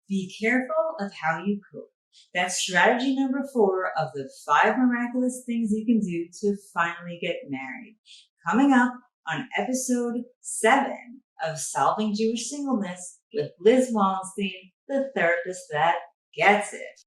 Be careful of how you cope. That's strategy number 4 of the 5 miraculous things you can do to finally get married. Coming up on episode 7 of Solving Jewish Singleness with Liz Wallenstein, the therapist that gets it.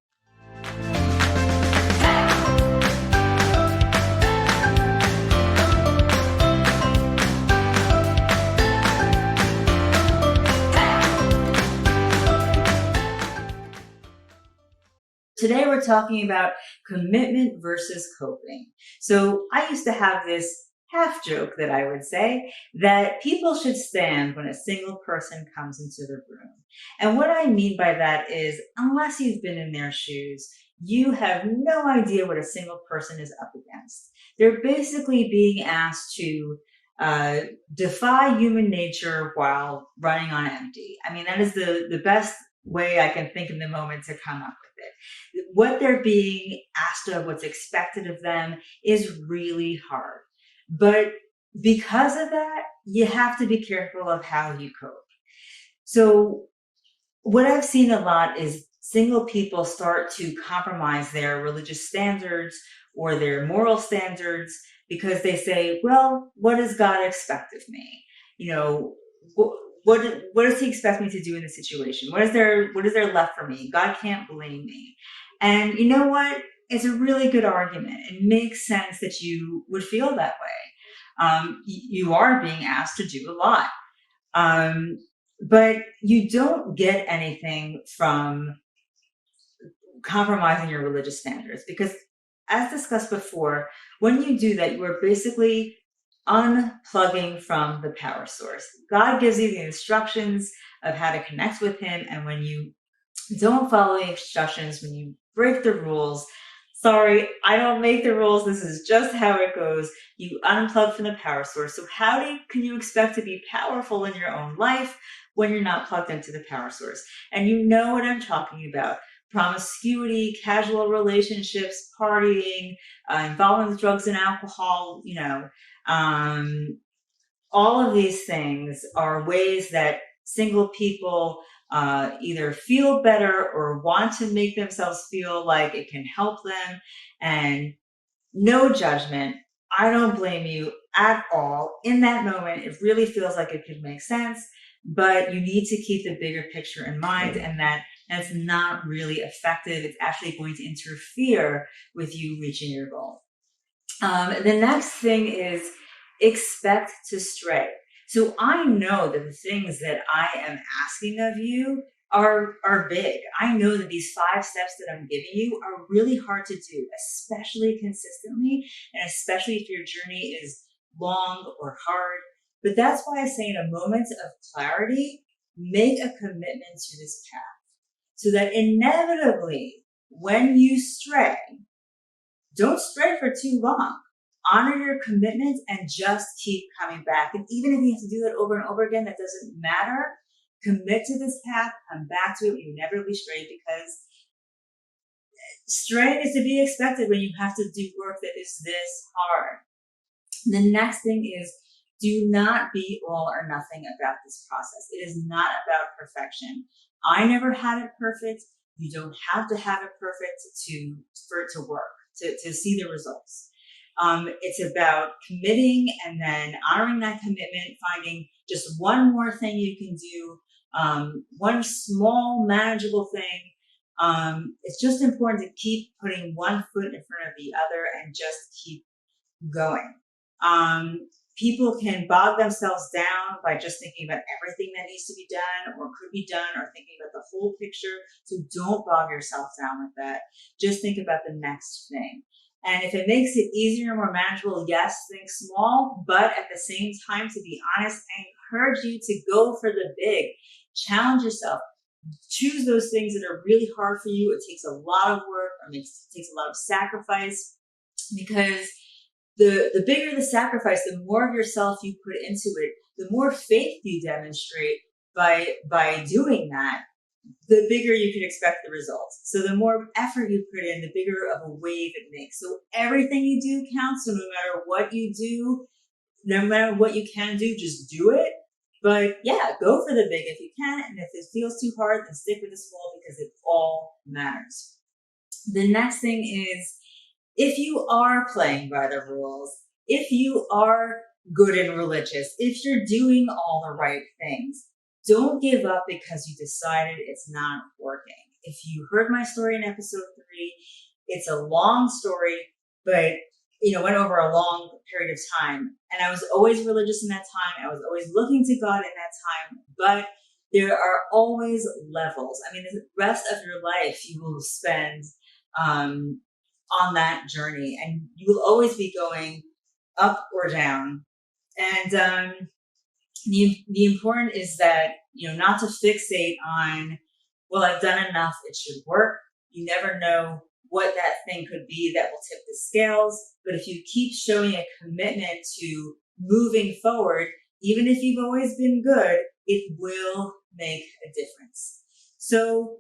Today we're talking about commitment versus coping. So I used to have this half joke that I would say that people should stand when a single person comes into the room. And what I mean by that is, unless you've been in their shoes, you have no idea what a single person is up against. They're basically being asked to defy human nature while running on empty. I mean, that is the best way I can think in the moment to come up with it. What they're being asked of, what's expected of them, is really hard. But because of that, you have to be careful of how you cope. So what I've seen a lot is single people start to compromise their religious standards or their moral standards because they say, well, what does God expect of me? You know, what does he expect me to do in this situation? What is there left for me? God can't blame me. And you know what? It's a really good argument. It makes sense that you would feel that way. You are being asked to do a lot. But you don't get anything from compromising your religious standards because, as discussed before, when you do that, you are basically unplugging from the power source. God gives you the instructions of how to connect with him, and when you don't follow the instructions, when you break the rules, sorry, I don't make the rules, this is just how it goes, you unplug from the power source. So how can you expect to be powerful in your own life when you're not plugged into the power source? And you know what I'm talking about. Promiscuity, casual relationships, partying, involvement with drugs and alcohol, all of these things are ways that single people either feel better or want to make themselves feel like it can help them. And no judgment. I don't blame you at all. In that moment, it really feels like it could make sense, but you need to keep the bigger picture in mind, and that's not really effective. It's actually going to interfere with you reaching your goal. The next thing is expect to stray. So I know that the things that I am asking of you are big. I know that these 5 steps that I'm giving you are really hard to do, especially consistently, and especially if your journey is long or hard. But that's why I say, in a moment of clarity, make a commitment to this path so that inevitably when you stray, don't stray for too long. Honor your commitment and just keep coming back. And even if you have to do that over and over again, that doesn't matter. Commit to this path, come back to it when you inevitably stray, because straying is to be expected when you have to do work that is this hard. The next thing is, do not be all or nothing about this process. It is not about perfection. I never had it perfect. You don't have to have it perfect for it to work, to see the results. It's about committing and then honoring that commitment, finding just one more thing you can do, one small manageable thing. It's just important to keep putting one foot in front of the other and just keep going. People can bog themselves down by just thinking about everything that needs to be done or could be done, or thinking about the whole picture. So don't bog yourself down with that. Just think about the next thing. And if it makes it easier and more manageable, yes, think small, but at the same time, to be honest, I encourage you to go for the big. Challenge yourself. Choose those things that are really hard for you. It takes a lot of work, or it takes a lot of sacrifice, because the bigger the sacrifice, the more of yourself you put into it, the more faith you demonstrate by doing that, the bigger you can expect the results. So the more effort you put in, the bigger of a wave it makes. So everything you do counts. So no matter what you do, no matter what you can do, just do it. But yeah, go for the big if you can. And if it feels too hard, then stick with the small because it all matters. The next thing is, if you are playing by the rules, if you are good and religious, if you're doing all the right things, don't give up because you decided it's not working. If you heard my story in episode 3, it's a long story, but went over a long period of time. And I was always religious in that time. I was always looking to God in that time, but there are always levels. I mean, the rest of your life you will spend on that journey, and you will always be going up or down. And the important is that not to fixate on, well, I've done enough, it should work. You never know what that thing could be that will tip the scales. But if you keep showing a commitment to moving forward, even if you've always been good, it will make a difference. So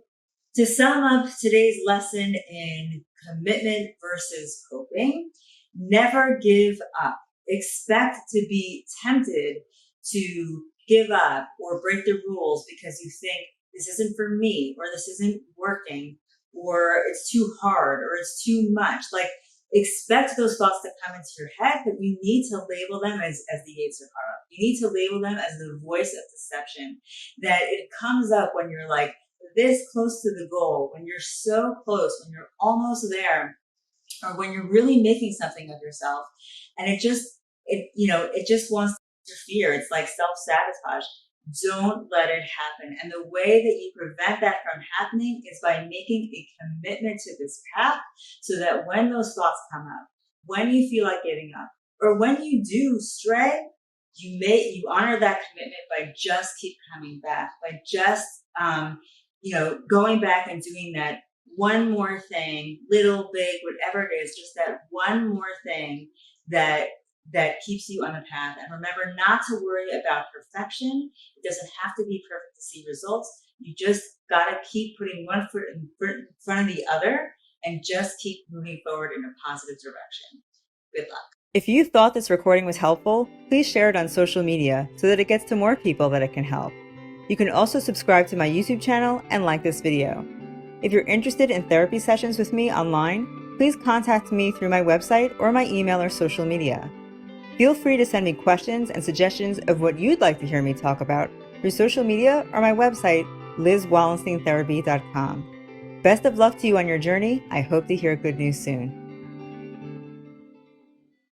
to sum up today's lesson in commitment versus coping, never give up. Expect to be tempted to give up or break the rules because you think this isn't for me, or this isn't working, or it's too hard, or it's too much. Like, expect those thoughts to come into your head, but you need to label them as the Yetzer Hara. You need to label them as the voice of deception. That it comes up when you're like this close to the goal, when you're so close, when you're almost there, or when you're really making something of yourself, and it just wants to interfere. It's like self-sabotage. Don't let it happen. And the way that you prevent that from happening is by making a commitment to this path, so that when those thoughts come up, when you feel like giving up, or when you do stray, you honor that commitment by just keep coming back, by just going back and doing that one more thing, little, big, whatever it is, just that one more thing that keeps you on the path. And remember not to worry about perfection. It doesn't have to be perfect to see results. You just got to keep putting one foot in front of the other and just keep moving forward in a positive direction. Good luck. If you thought this recording was helpful, please share it on social media so that it gets to more people that it can help. You can also subscribe to my YouTube channel and like this video. If you're interested in therapy sessions with me online, please contact me through my website or my email or social media. Feel free to send me questions and suggestions of what you'd like to hear me talk about through social media or my website, lizwallensteintherapy.com. Best of luck to you on your journey. I hope to hear good news soon.